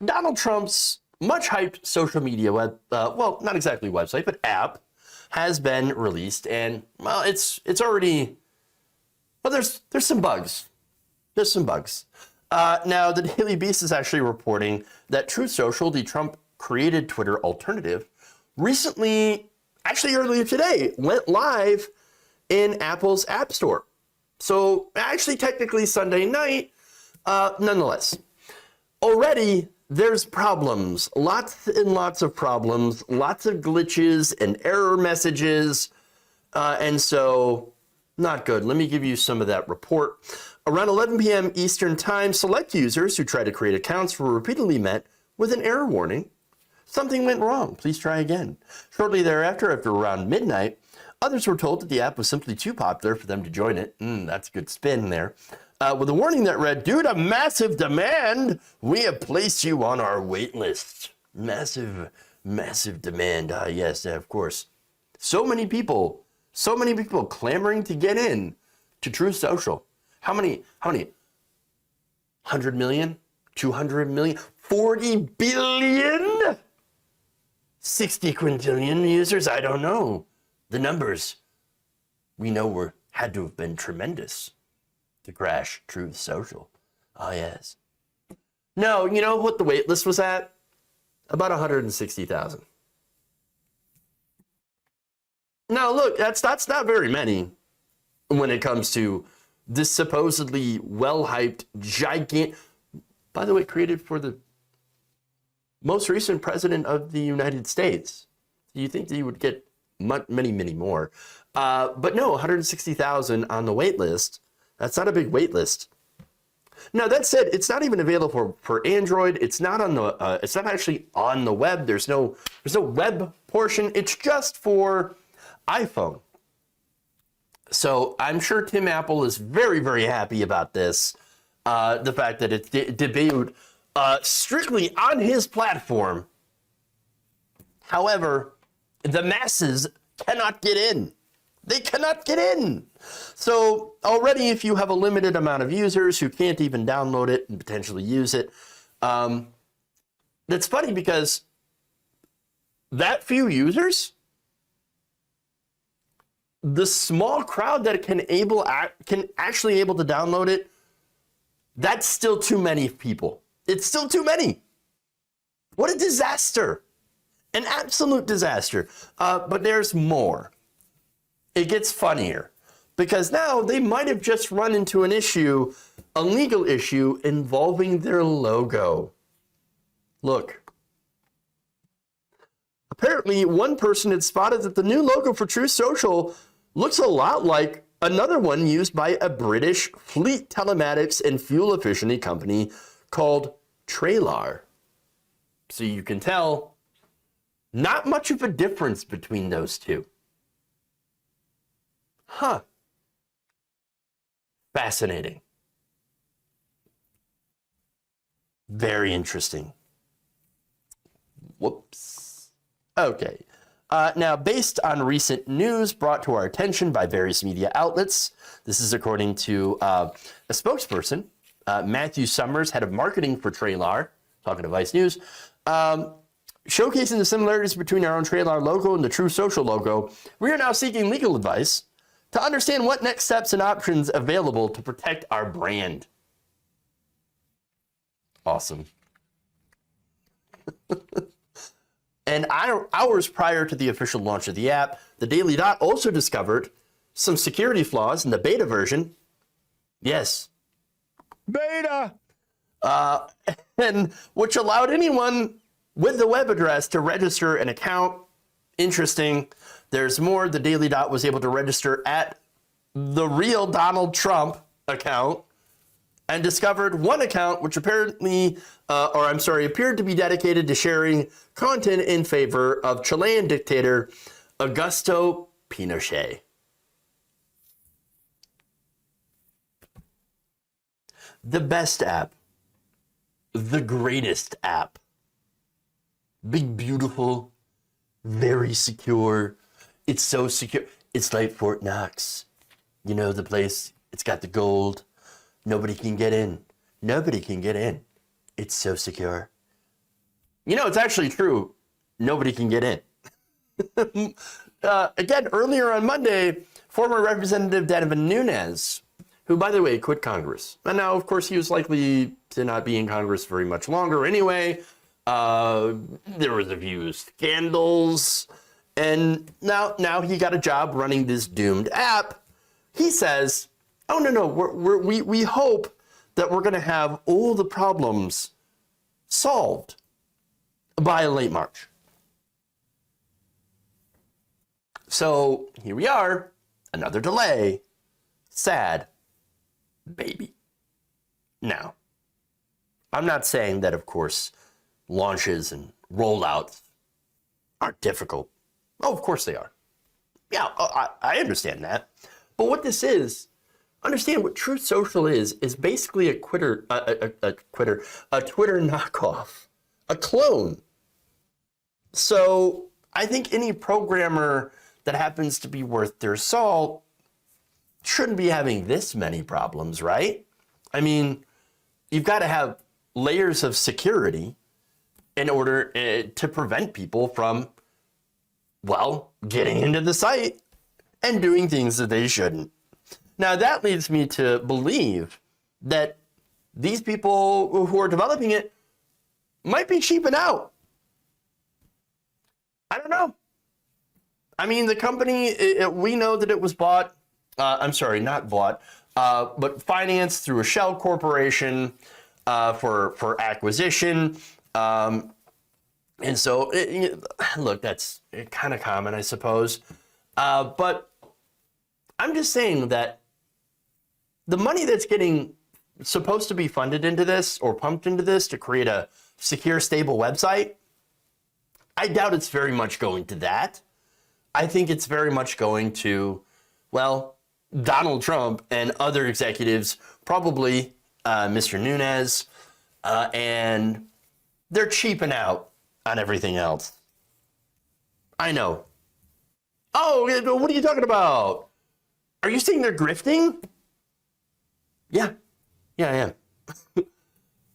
Donald Trump's much hyped social media well, not exactly website, but app has been released, and well, it's already, well, there's some bugs. There's some bugs. Now, the Daily Beast is actually reporting that Truth Social, the Trump-created Twitter alternative, recently, actually earlier today, went live in Apple's App Store. So, actually, technically Sunday night, nonetheless. Already, there's problems, lots and lots of problems, lots of glitches and error messages, and so not good. Let me give you some of that report. Around 11 p.m. Eastern Time, select users who tried to create accounts were repeatedly met with an error warning. Something went wrong. Please try again. Shortly thereafter, after around midnight, others were told that the app was simply too popular for them to join it. That's a good spin there. With a warning that read, "Due to massive demand, we have placed you on our wait list." Massive, massive demand. Yes, of course. So many people clamoring to get in to Truth Social. How many? 100 million? 200 million? 40 billion? 60 quintillion users? I don't know. The numbers we know had to have been tremendous to crash Truth Social. Oh, yes. No, you know what the wait list was at? About 160,000. Now, look, that's not very many when it comes to this supposedly well-hyped, gigantic, by the way, created for the most recent president of the United States. You think that you would get many, many more. But no, 160,000 on the wait list. That's not a big wait list. Now, that said, it's not even available for Android. It's not on the. It's not actually on the web. There's no web portion. It's just for iPhone. So I'm sure Tim Apple is very, very happy about this. The fact that it debuted strictly on his platform. However, the masses cannot get in. They cannot get in. So already, if you have a limited amount of users who can't even download it and potentially use it, that's funny because that few users, the small crowd that can actually able to download it, that's still too many people. It's still too many. What a disaster. An absolute disaster. But there's more. It gets funnier because now they might have just run into an issue, a legal issue involving their logo. Look. Apparently, one person had spotted that the new logo for Truth Social looks a lot like another one used by a British fleet telematics and fuel efficiency company called Traylar. So you can tell, not much of a difference between those two. Huh. Fascinating. Very interesting. Whoops. Okay. Now, based on recent news brought to our attention by various media outlets, this is according to a spokesperson, Matthew Summers, head of marketing for Traylar, talking to Vice News, showcasing the similarities between our own Traylar logo and the Truth Social logo, we are now seeking legal advice to understand what next steps and options available to protect our brand. Awesome. And hours prior to the official launch of the app, the Daily Dot also discovered some security flaws in the beta version. Yes. Beta! And which allowed anyone with the web address to register an account. Interesting. There's more. The Daily Dot was able to register at the real Donald Trump account and discovered one account which appeared to be dedicated to sharing content in favor of Chilean dictator Augusto Pinochet. The best app. The greatest app. Big, beautiful, very secure. It's so secure. It's like Fort Knox. You know, the place, it's got the gold. Nobody can get in. Nobody can get in. It's so secure. It's actually true. Nobody can get in. Again, earlier on Monday, former Representative Devin Nunes, who, by the way, quit Congress. And now, of course, he was likely to not be in Congress very much longer anyway. There was a few scandals. And now he got a job running this doomed app. He says, oh, no, we hope that we're going to have all the problems solved by late March. So here we are, another delay. Sad baby. Now, I'm not saying that, of course, launches and rollouts aren't difficult. Oh, of course they are. Yeah, I understand that. But what this is, understand what Truth Social is basically a Twitter knockoff, a clone. So I think any programmer that happens to be worth their salt shouldn't be having this many problems, right? I mean, you've got to have layers of security in order to prevent people from, well, getting into the site and doing things that they shouldn't. Now, that leads me to believe that these people who are developing it might be cheaping out. I don't know. I mean, the company, we know that it was bought, not bought, but financed through a shell corporation for acquisition. And so, look, that's kind of common, I suppose. But I'm just saying that the money that's supposed to be funded into this or pumped into this to create a secure, stable website, I doubt it's very much going to that. I think it's very much going to, well, Donald Trump and other executives, probably Mr. Nunes, and they're cheaping out on everything else. I know. Oh, what are you talking about? Are you saying they're grifting? Yeah, I am.